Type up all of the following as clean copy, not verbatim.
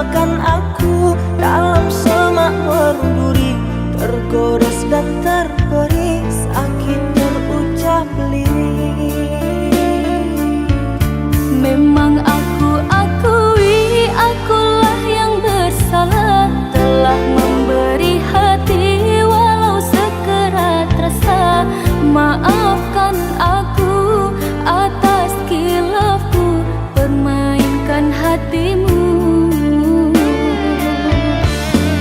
meninggalkan aku dalam semak berduri, tergores dan terberi sakit terucap lirik. Memang aku akui akulah yang bersalah, telah memberi hati walau sekerat rasa. Maafkan aku atas khilafku permainkan hatimu.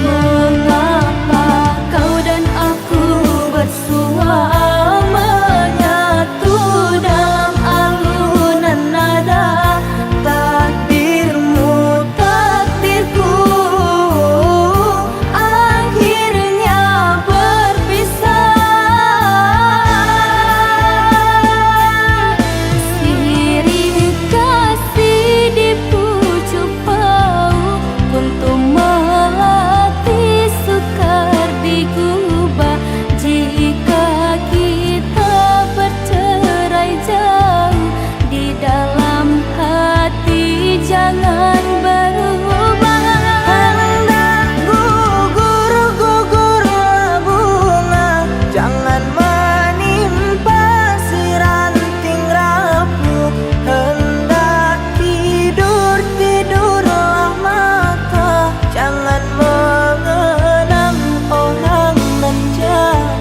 Mengapa kau dan aku bersua menyatu dalam alunan nada? Takdirmu takdirku akhirnya berpisah. Sirih kasih di pucuk bau untuk melatih sukar digubah. Jika kita bercerai jauh, di dalam hati jangan berubah. Hendak gugur-gugurlah bunga, jangan menimpa si ranting rapuh. Hendak tidur-tidurlah mata, jangan mengenang orang nan jauh.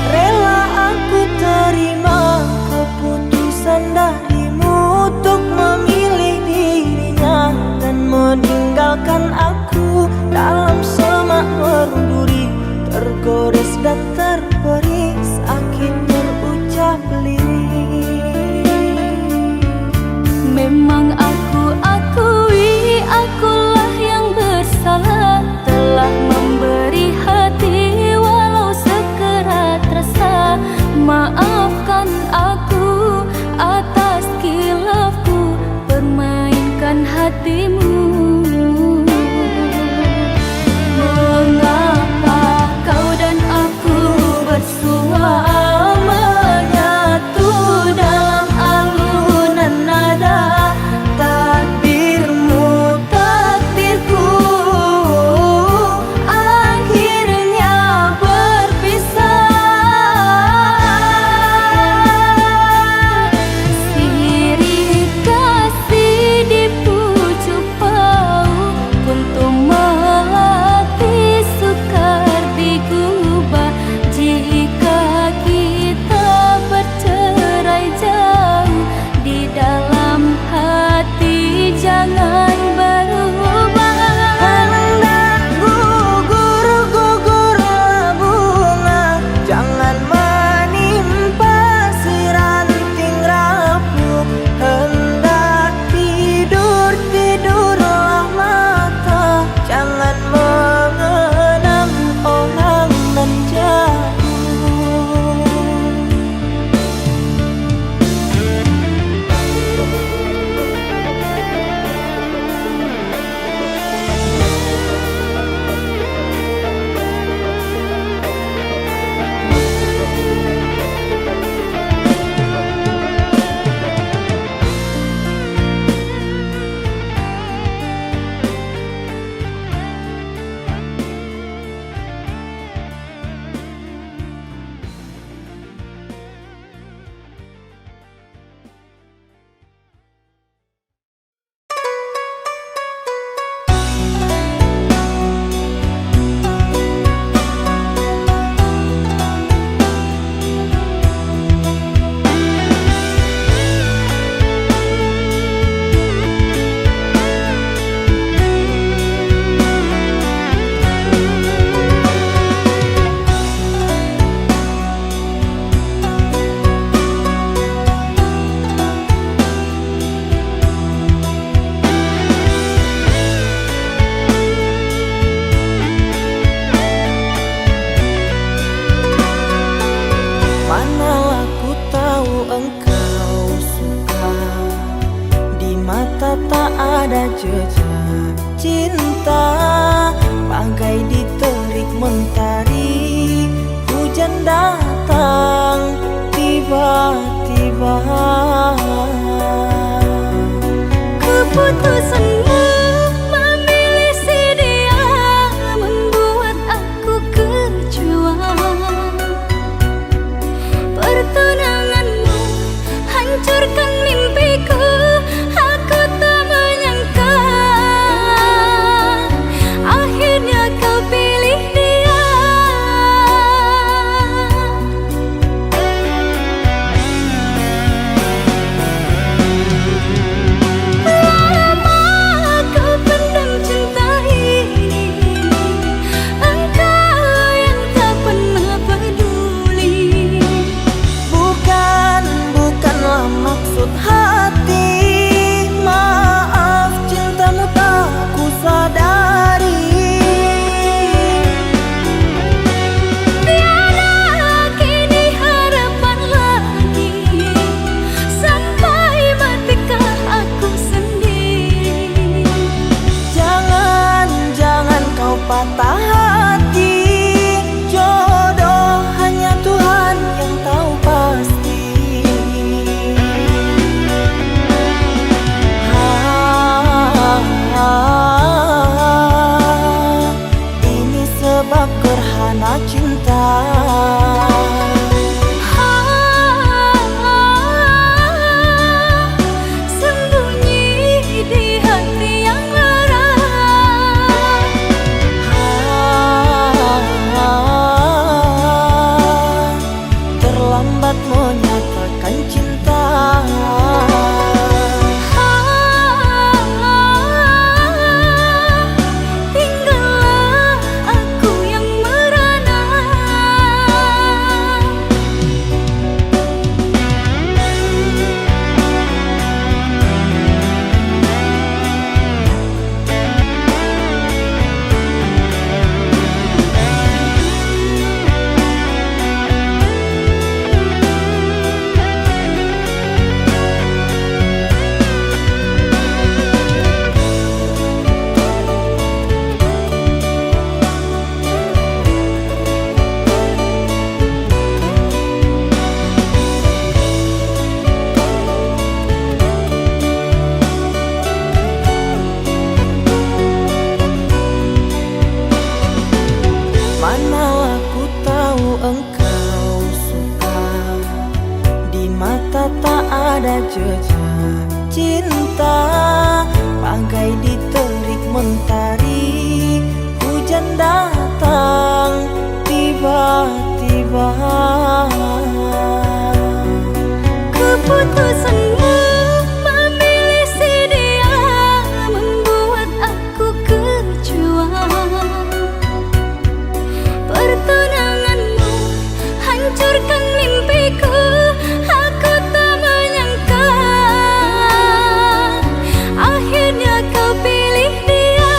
Rela aku terima keputusan darimu untuk memilih dirinya dan meninggalkan aku dalam semak berduri, tergores dan terberi sakit terucap lirik. Memang aku akui akulah yang bersalah, telah memberi hati walau sekerat rasa. Maafkan aku atas khilafku permainkan hatimu. Mengapa kau dan aku bersua menyatu dalam alunan nada? mata tak ada jejak cinta, bagai diterik mentari. Hujan datang tiba-tiba. Keputusanmu memilih si dia membuat aku kecewa. Pertunanganmu hancurkan mimpiku. Aku tak menyangka akhirnya kau pilih dia. Lama kau pendam cinta ini, engkau yang tak pernah peduli. Bukanlah maksud hati. Maaf, cintamu tak ku sadari. Tiada kini harapan lagi, sampai matikah aku sendiri. Jangan kau patah hati. Jodoh hanya Tuhan yang tahu pasti. Ini sebab gerhana cinta. Sembunyi di hati yang lara. Terlambat menyatakan cinta. Tinggallah aku yang merana. Manalah ku tahu engkau suka, di mata tak ada jejak cinta, bagai diterik mentari. Hujan datang tiba-tiba. Keputusanmu memilih si dia membuat aku kecewa. Pertunanganmu hancurkan mimpiku. Aku tak menyangka akhirnya kau pilih dia.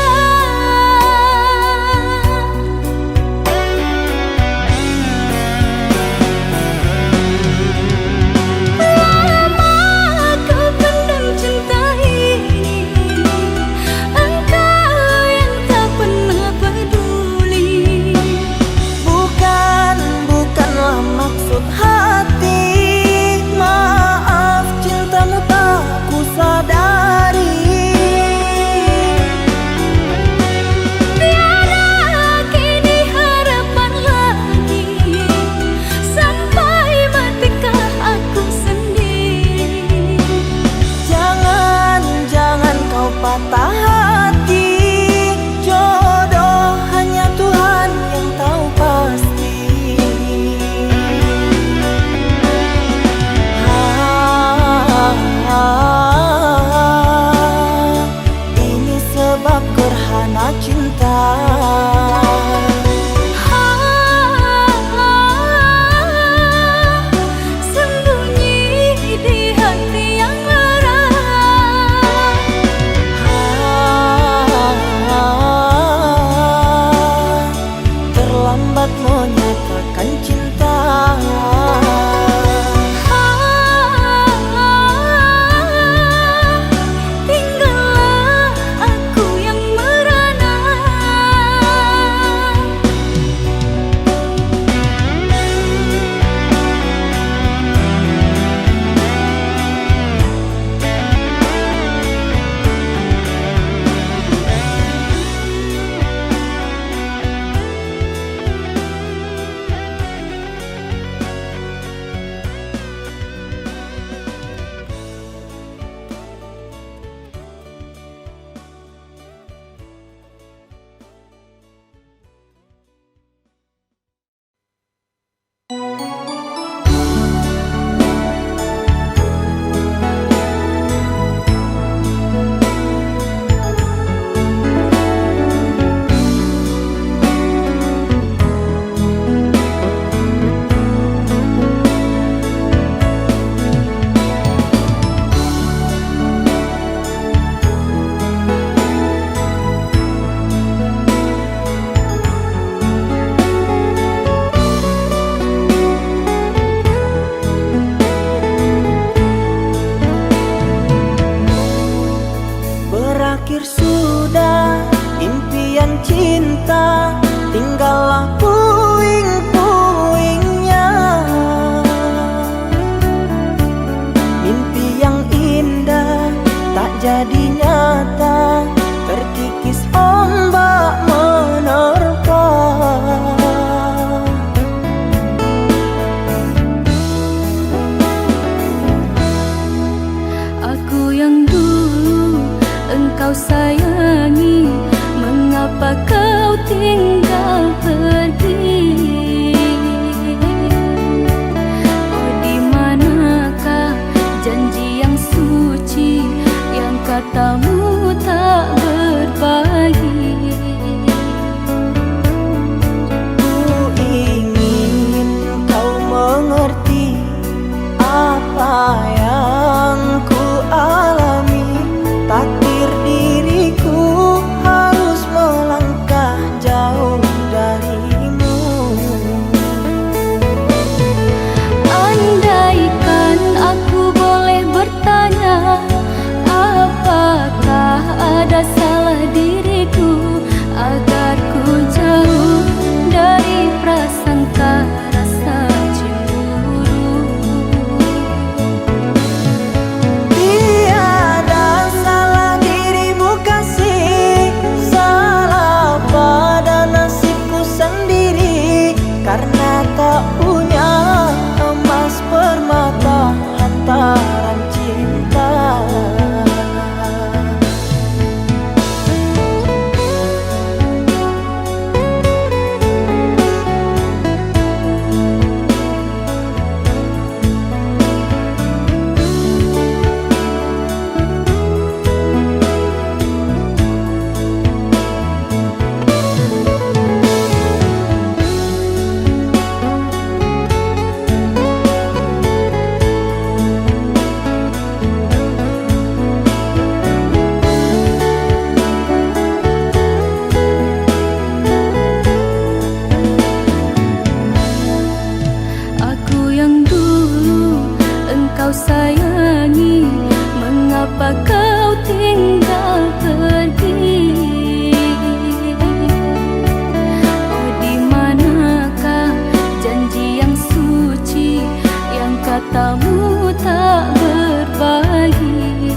matamu tak berbagi.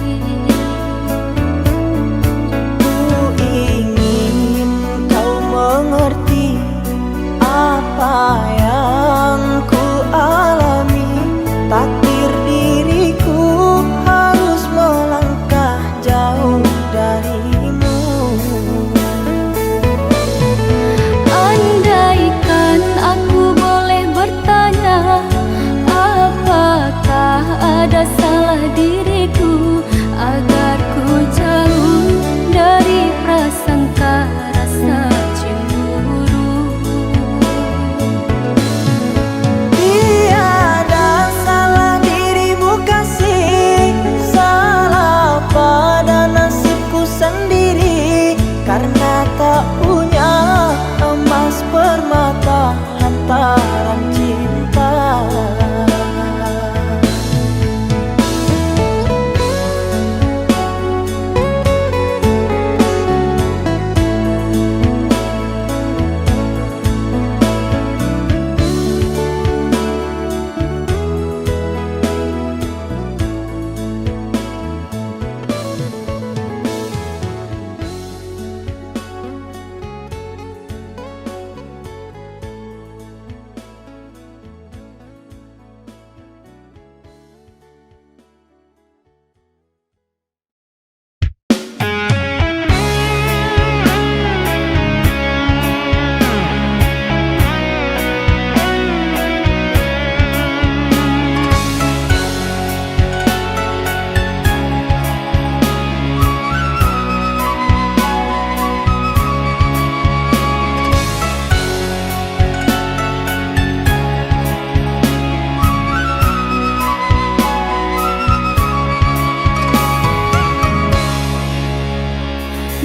Ku ingin kau mengerti apa yang ku alami. Takdir diriku harus melangkah jauh darimu. Andaikan aku boleh bertanya, apakah ada salah diriku agar ku jauh dari prasangka rasa cemburu. Tiada salah dirimu kasih, salah pada nasibku sendiri. Karena tak punya emas permata lantaran cinta.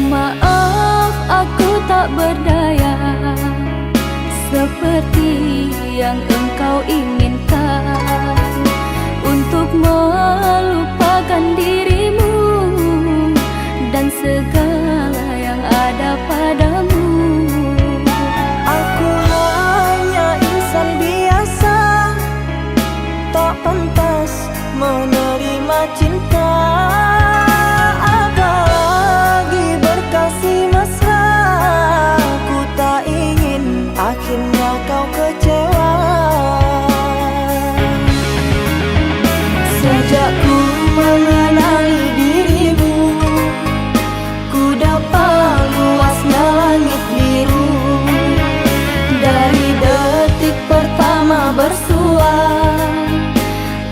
Maaf aku tak berdaya seperti yang engkau inginkan untuk melupakan dirimu dan segala yang ada padamu. Aku hanya insan biasa, tak pantas menerima cinta. Apalagi berkasih mesra, ku tak ingin akhirnya kau kecewa. Sejak ku mengenali dirimu, ku dapat luasnya langit biru. Dari detik pertama bersua,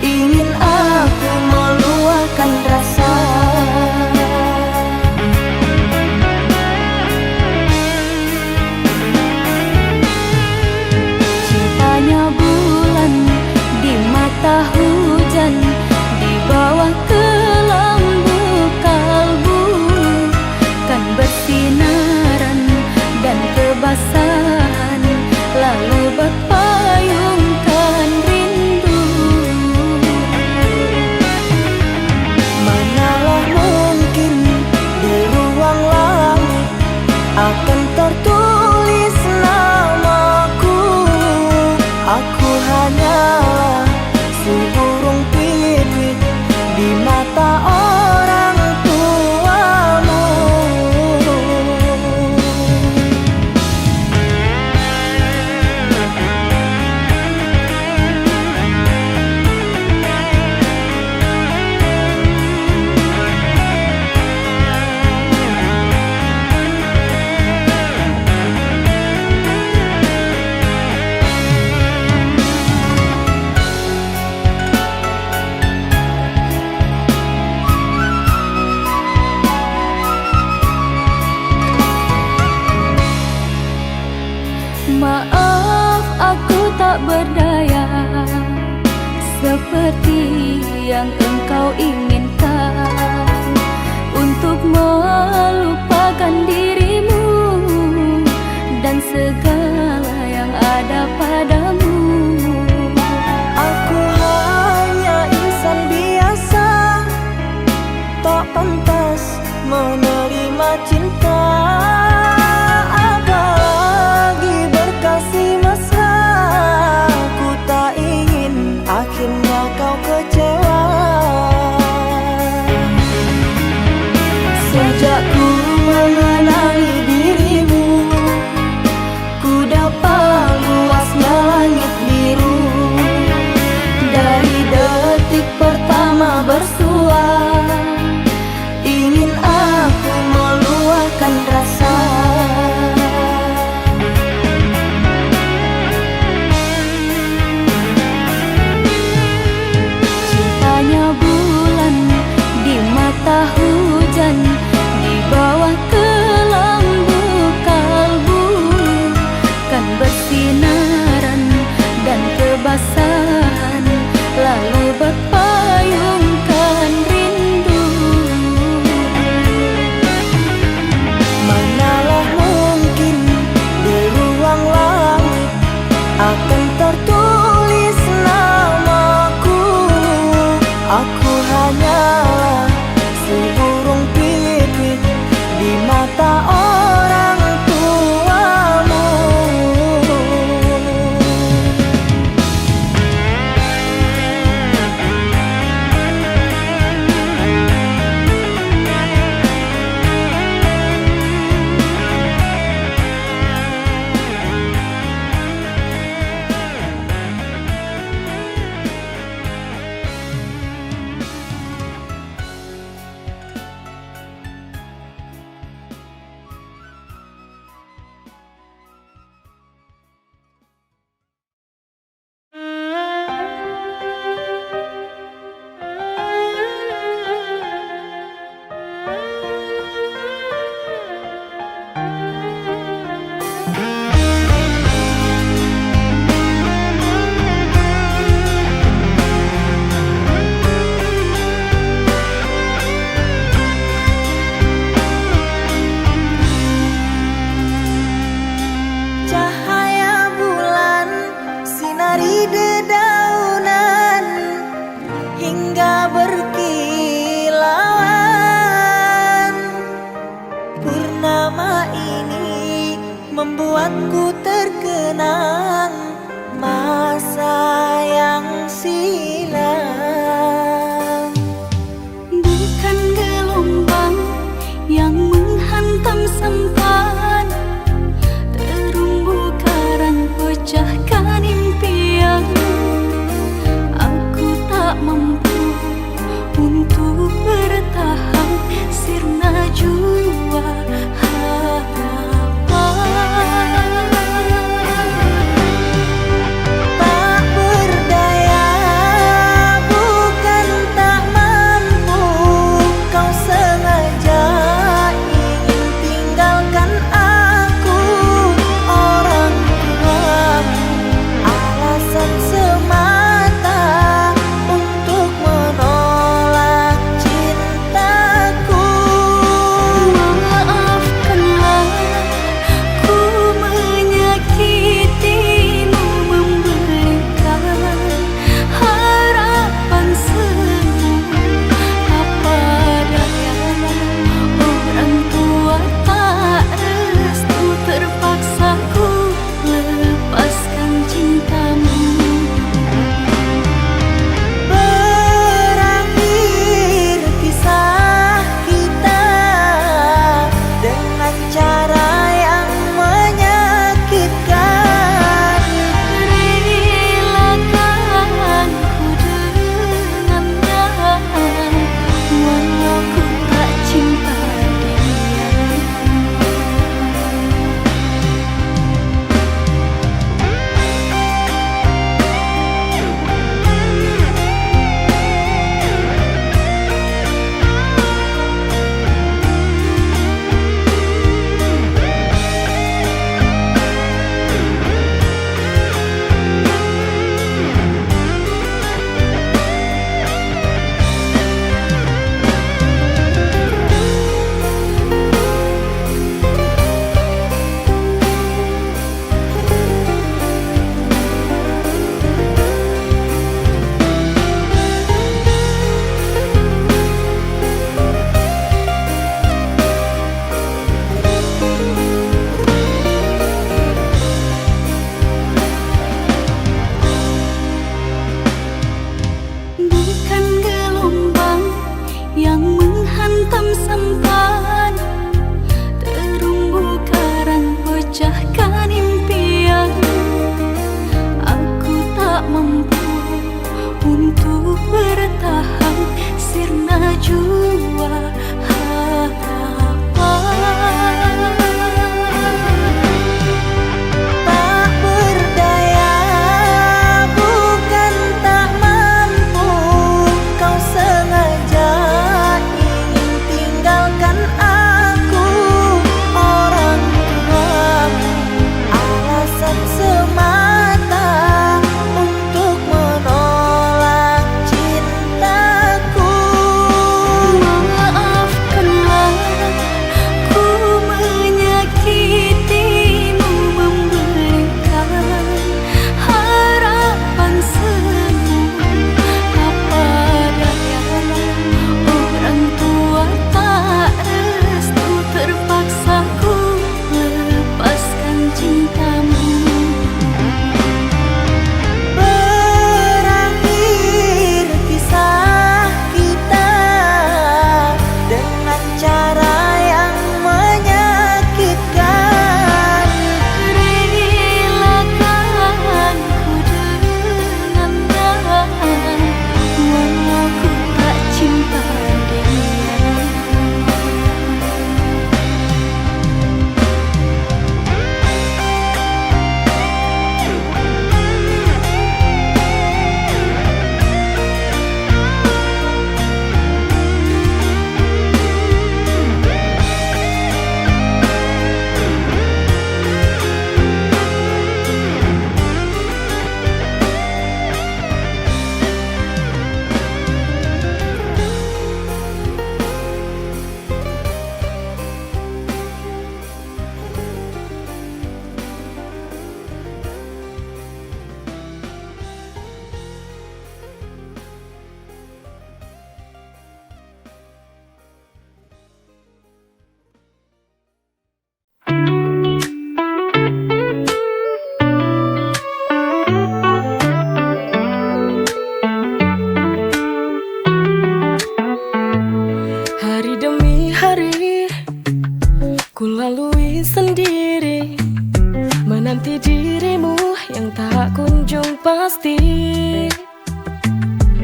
ingin aku meluahkan rasa. Cintanya bulan di mata hujan, di bawah kelambu kalbu, kan bersinaran dan kebasahan, lalu berpayungkan rindu. Manalah mungkin di ruang langit akan tertulis namaku. Aku hanyalah seburung pipit di mata orang tuamu. Maaf aku tak berdaya seperti yang engkau inginkan untuk melupakan dirimu dan segala yang ada padamu. Aku hanya insan biasa, tak pantas menerima cinta. Apalagi berkasih mesra, ku tak ingin akhirnya kau perpisahan, lalu berpayungkan rindu. Manalah mungkin di ruang langit akan tertulis namaku. Aku hanyalah si burung pipit di mata orang tuamu. Cahaya bulan sinari dedaunan hingga berkilauan. Purnama ini membuatku terkenang masa yang silam. Bukan gelombang yang menghantam sampan, terumbu karang pecahkan impian. Aku tak mampu untuk bertahan, sirna jua harapan. Tak berdaya, bukan tak mampu, kau sengaja ingin tinggalkan aku. Orang tuamu alasan semata untuk menolak cintaku. Maafkanlah ku menyakitimu, memberikan harapan semu. Apa daya orang tua tak restu, terpaksa ku lepaskan cintamu. Berakhir kisah kita dengan cara yang menyakitkan. Relakan ku dengannya, walau ku tak cinta dia. Bukan gelombang yang menghantam sampan, terumbu karang pecahkan impian. Aku tak mampu untuk bertahan, sirna jua harapan. Tak berdaya, bukan tak mampu, kau sengaja ingin tinggalkan aku. Orang tuamu alasan semata untuk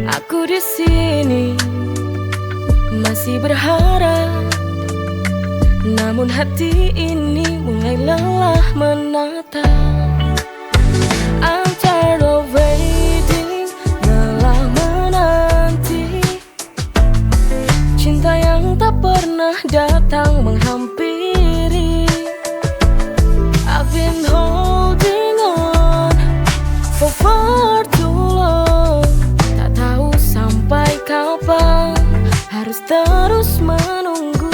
Aku di sini masih berharap, namun hati ini mulai lelah menatap. I'm tired of waiting, lelah menanti cinta yang tak pernah datang menghampiri. I've been holding on for far too long, tak tahu sampai kapan harus terus menunggu.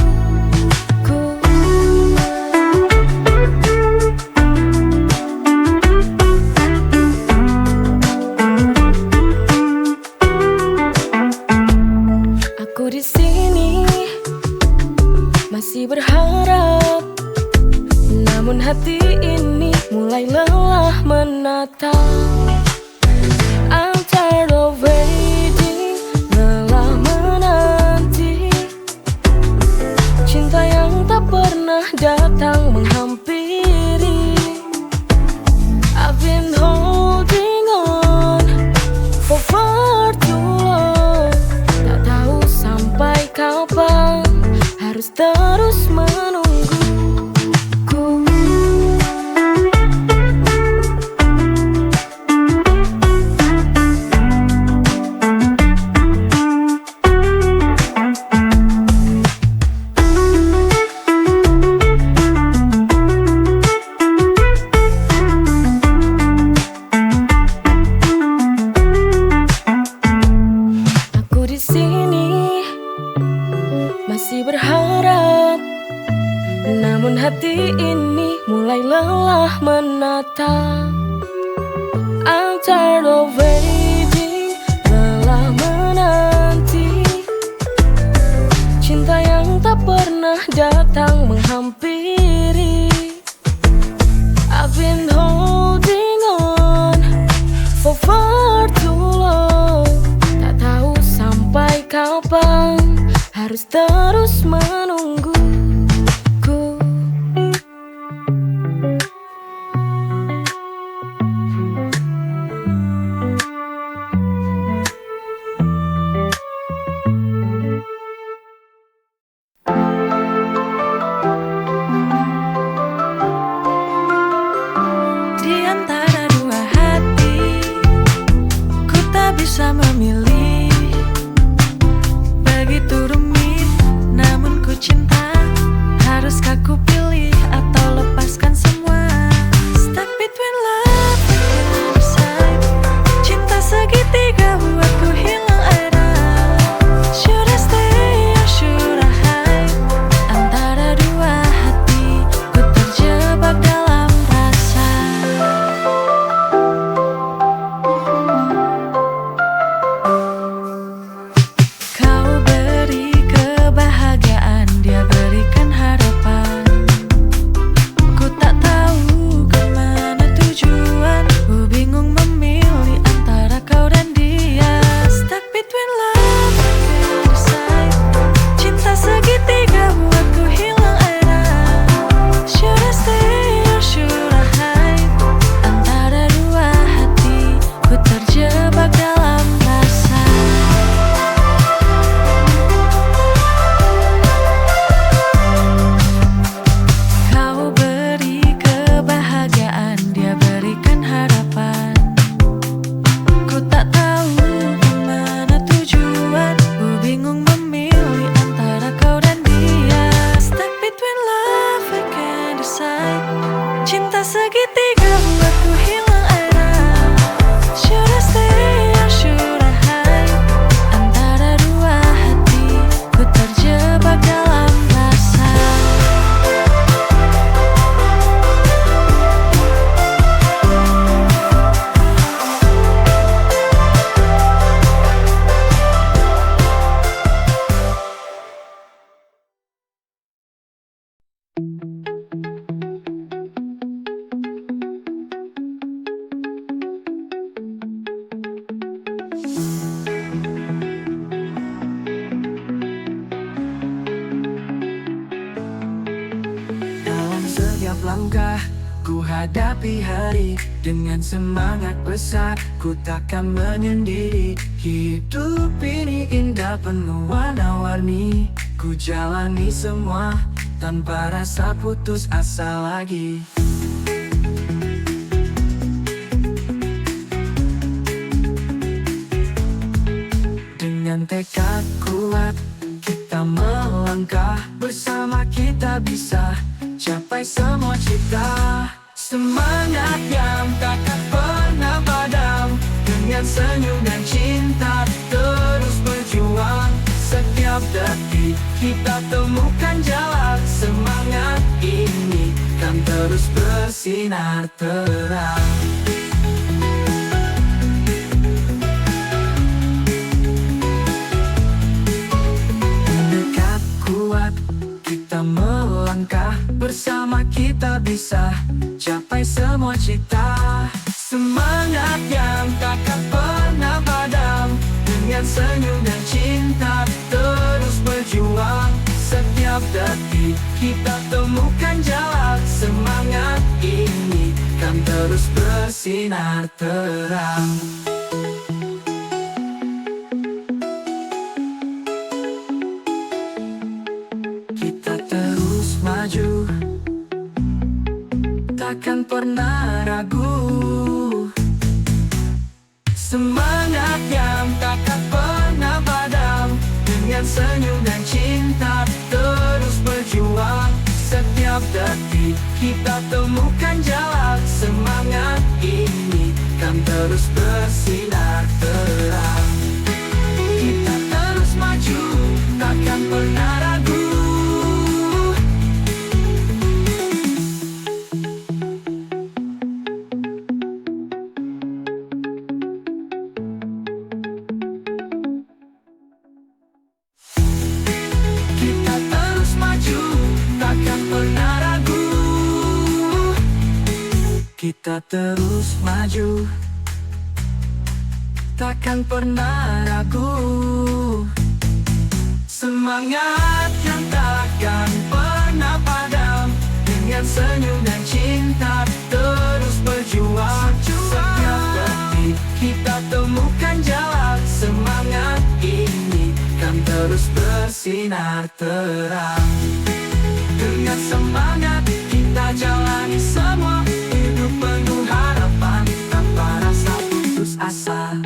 Aku di sini masih berharap, namun hati ini mulai lelah menatap. I'm tired of waiting, lelah menanti cinta yang tak pernah datang menghampiri. I've been holding on for far too long, tak tahu sampai kapan harus terus menunggu. Masih berharap, namun hati ini mulai lelah menatap. I'm tired of waiting, lelah menanti cinta yang tak pernah datang menghampiri. I've been holding on for far too long, tak tahu sampai kapan harus terus menunggu. Di antara dua hati, ku tak bisa memilih. Begitu rumit, namun ku cinta. Haruskah ku pilih atau lepaskan semua? Stuck between love and decide. Cinta segitiga buatku hilang arah. Should I stay or should I hide? Antara dua hati, ku terjebak dalam rasa. Kau beri kebahagiaan, dia berikan harapan. Ku tak tahu kemana tujuan. Ku bingung memilih antara kau dan dia. Stuck between love and decide. Cinta segitiga buatku hilang arah. Should I stay or should I hide? Antara dua hati, ku terjebak dalam rasa. Kau beri kebahagiaan, dia berikan harapan. Ku tak tahu kemana tujuan. Ku bingung memilih antara kau dan dia. Stuck between love, I can't decide. Cinta segitiga buatku hilang arah. Should I stay or should I hide? Antara dua hati, ku terjebak dalam rasa. Dalam setiap langkah Ku hadapi hari dengan semangat besar. Ku takkan menyendiri. Hidup ini indah penuh warna-warni. Ku jalani semua tanpa rasa putus asa lagi. Dengan tekad kuat kita melangkah. Bersama kita bisa capai semua cita. Semangat yang takkan pernah padam. Dengan senyum dan cinta terus berjuang. Setiap detik kita temukan jalan. Semangat ini kan terus bersinar terang. Dekat kuat kita melangkah. Bersama kita bisa capai semua cita. Semangat yang takkan pernah padam. Dengan senyum dan cinta terus berjuang. Setiap detik kita temukan jalan. Semangat ini kan terus bersinar terang. Kita terus maju, takkan pernah ragu. Semangat yang takkan pernah padam. Dengan senyum dan cinta terus berjuang. Setiap detik kita temukan jalan. Semangat ini kan terus bersinar terang. Kita terus maju, takkan pernah ragu. Kita terus maju, takkan pernah ragu. Kita terus maju, takkan pernah ragu. Semangat yang takkan pernah padam. Dengan senyum dan cinta terus berjuang. Setiap detik kita temukan jalan. Semangat ini kan terus bersinar terang. Dengan semangat kita jalani semua. Hidup penuh harapan tanpa rasa putus asa.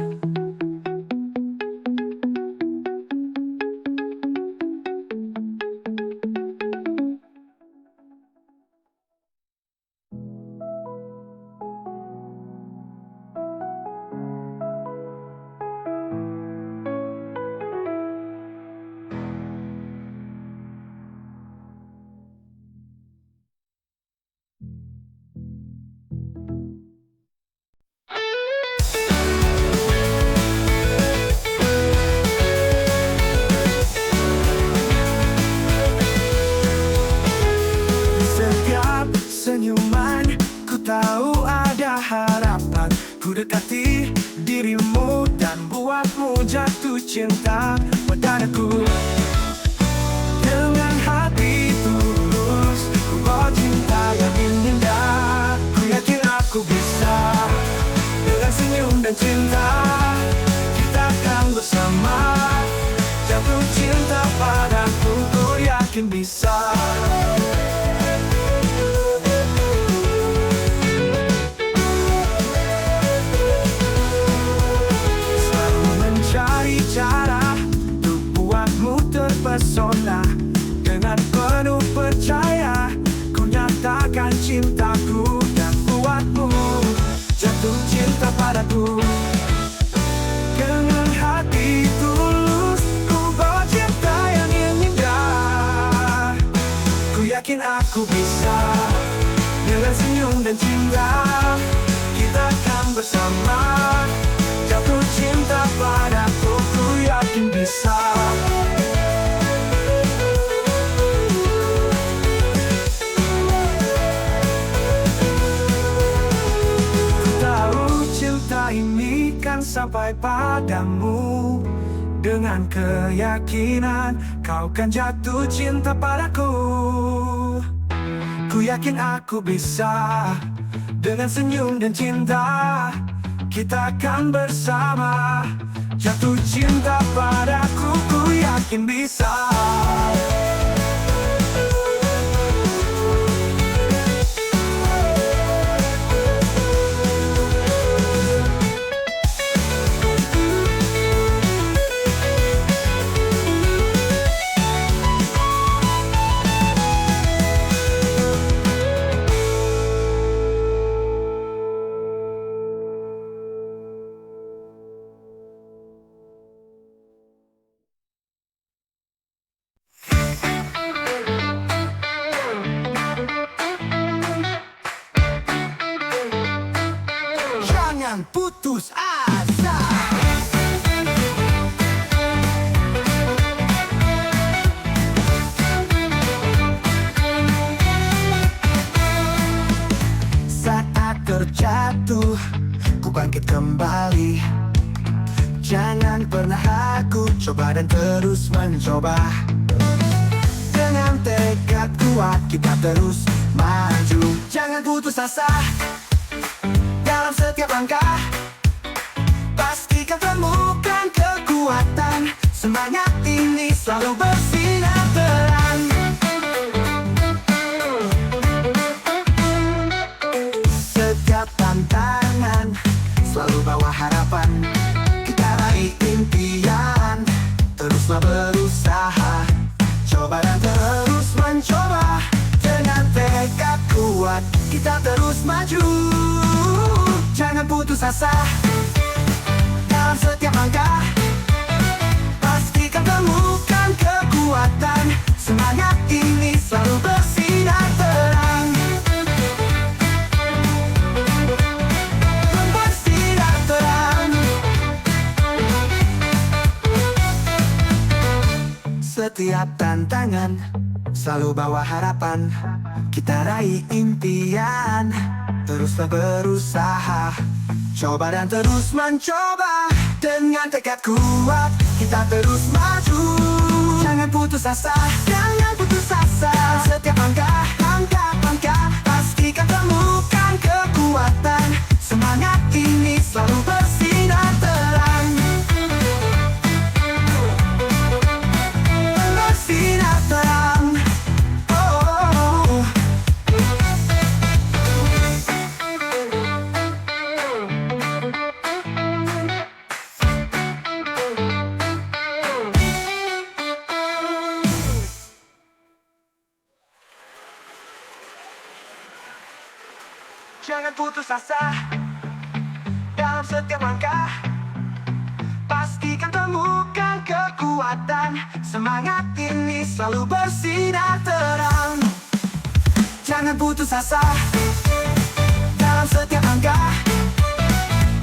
Senyuman, ku tahu ada harapan. Ku dekati dirimu dan buatmu jatuh cinta padaku. Dengan hati tulus, ku bawa cinta yang indah. Ku yakin aku bisa. Dengan senyum dan cinta kita akan bersama. Jatuh cinta padaku, ku yakin bisa. Cara untuk buatmu terpesona. Dengan penuh percaya ku nyatakan cintaku dan buatmu jatuh cinta padaku. Dengan hati tulus ku bawa cinta yang indah. Ku yakin aku bisa. Dengan senyum dan cinta kita akan bersama. Jatuh cinta padaku, ku yakin bisa. Ku tahu cinta ini kan sampai padamu. Dengan keyakinan kau kan jatuh cinta padaku. Ku yakin aku bisa. Dengan senyum dan cinta kita akan bersama. Jatuh cinta padaku, ku yakin bisa. Jangan putus asa. Saat terjatuh, ku bangkit kembali. Jangan pernah ragu, coba dan terus mencoba. Dengan tekad kuat kita terus maju. Jangan putus asa dalam setiap langkah. Pastikan temukan kekuatan. Semangat ini selalu bersinar terang. Setiap tantangan selalu bawa harapan. Kita raih impian, teruslah berusaha. Coba dan terus mencoba. Dengan tekad kuat kita terus maju. Jangan putus asa dalam setiap langkah. Pastikan temukan kekuatan. Semangat ini selalu bersinar terang. Bersinar terang. Setiap tantangan selalu bawa harapan. Kita raih impian, teruslah berusaha. Coba dan terus mencoba. Dengan tekad kuat kita terus maju. Jangan putus asa, jangan putus asa. Setiap langkah, langkah, pastikan temukan kekuatan. Semangat ini selalu bersinar terang. Bersinar terang. Jangan putus asa dalam setiap langkah. Pastikan temukan kekuatan. Semangat ini selalu bersinar terang. Jangan putus asa dalam setiap langkah.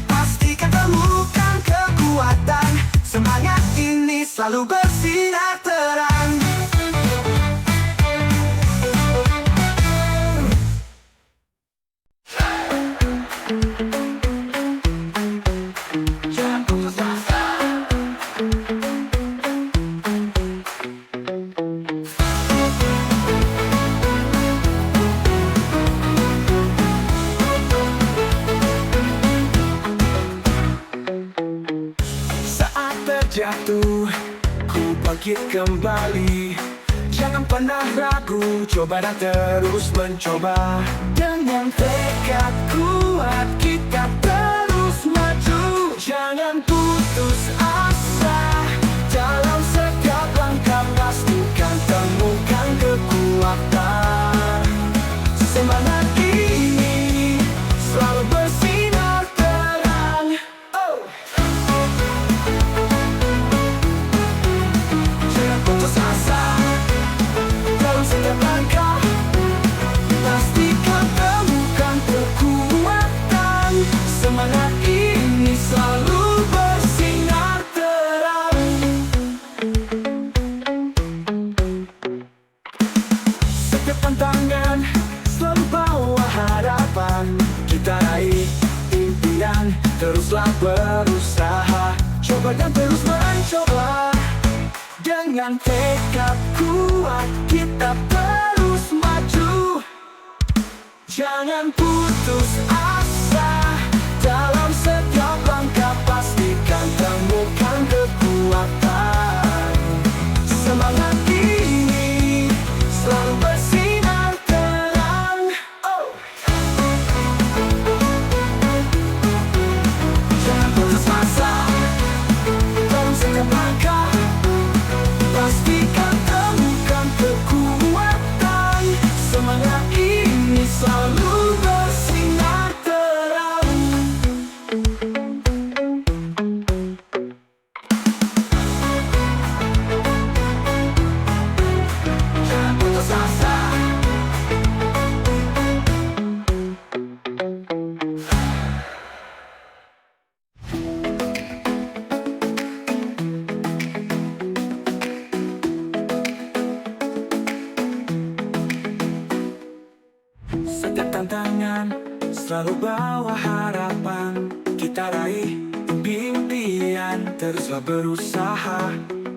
Pastikan temukan kekuatan. Semangat ini selalu bersinar terang. Jatuh, ku bangkit kembali. Jangan pernah ragu, coba dan terus mencoba. Dengan tekad kuat kita terus maju. Jangan putus asa dalam setiap langkah. Pastikan temukan kekuatan. Semangat ini selalu bersinar terang. Putus asa dalam setiap langkah. Pastikan temukan kekuatan. Semangat ini selalu bersinar terang. Setiap tantangan selalu bawa harapan. Kita raih impian, teruslah berusaha. Coba dan terus mencoba. Dengan tekad kuat kita terus maju. Jangan putus asa, dalam setiap langkah pastikan temukan kekuatan. Semangat ini selalu bersinar terang. Jangan putus asa, dalam setiap langkah pastikan temukan kekuatan. Semangat ini selalu bersinar terang. Jangan putus asa. Setiap tantangan selalu bawa harapan. Kita raih impian, teruslah berusaha.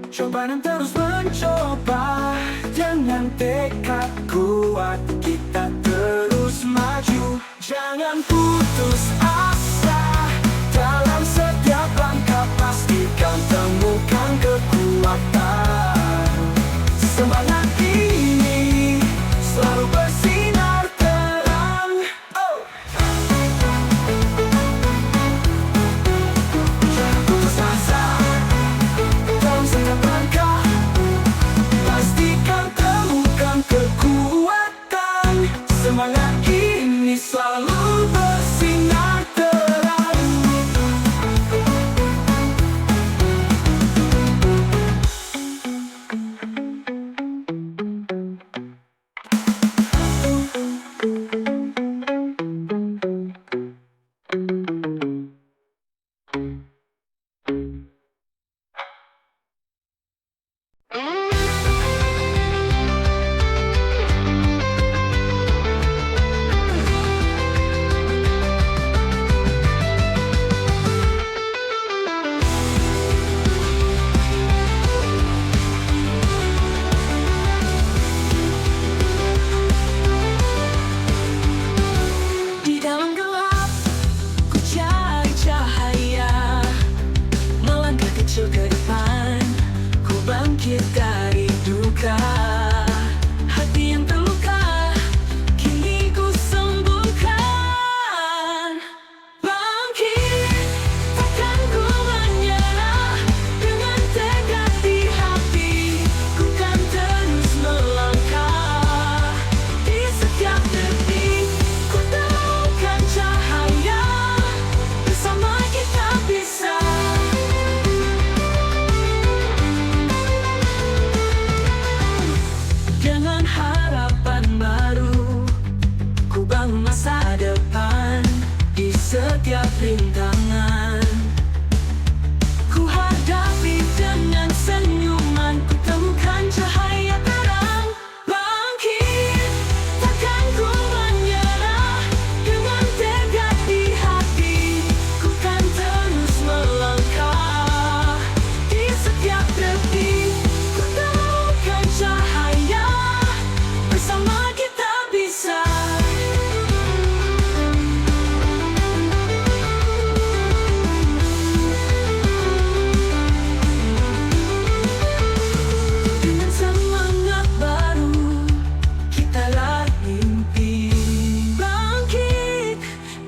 Coba dan terus mencoba. Dengan tekad kuat kita terus maju. Jangan putus asa, dalam setiap langkah pastikan temukan kekuatan. Semangat ini selalu bersinar terang. Jangan putus asa, dalam setiap langkah pastikan temukan kekuatan. Semangat ini selalu bersinar terang. Di dalam gelap ku cari cahaya, melangkah kecil ke depan, ku bangkit dari duka. Hati yang terluka kini ku sembuhkan. Bangkit, takkan ku menyerah. Dengan tekad di hati, ku kan terus melangkah. Di setiap detik ku temukan cahaya. Bersama kita bisa. Dengan harapan baru, ku bangun masa depan. Di setiap rintangan, ku hadapi dengan senyuman. Ku temukan cahaya terang. Bangkit, takkan ku menyerah. Dengan tekad di hati, ku kan terus melangkah. Di setiap detik, ku temukan cahaya. Bersama kita bisa. Dengan semangat baru, kita raih mimpi. Bangkit,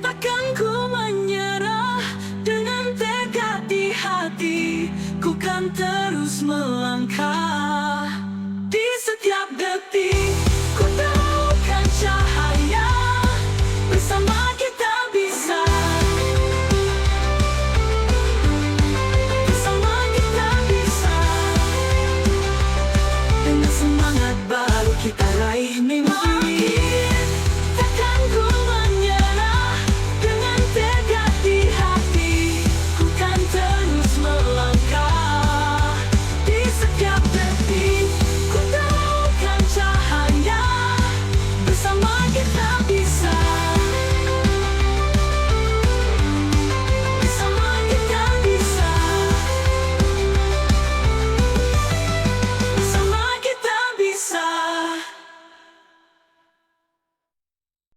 takkan ku menyerah. Dengan tekad di hati, ku kan terus melangkah. Di setiap detik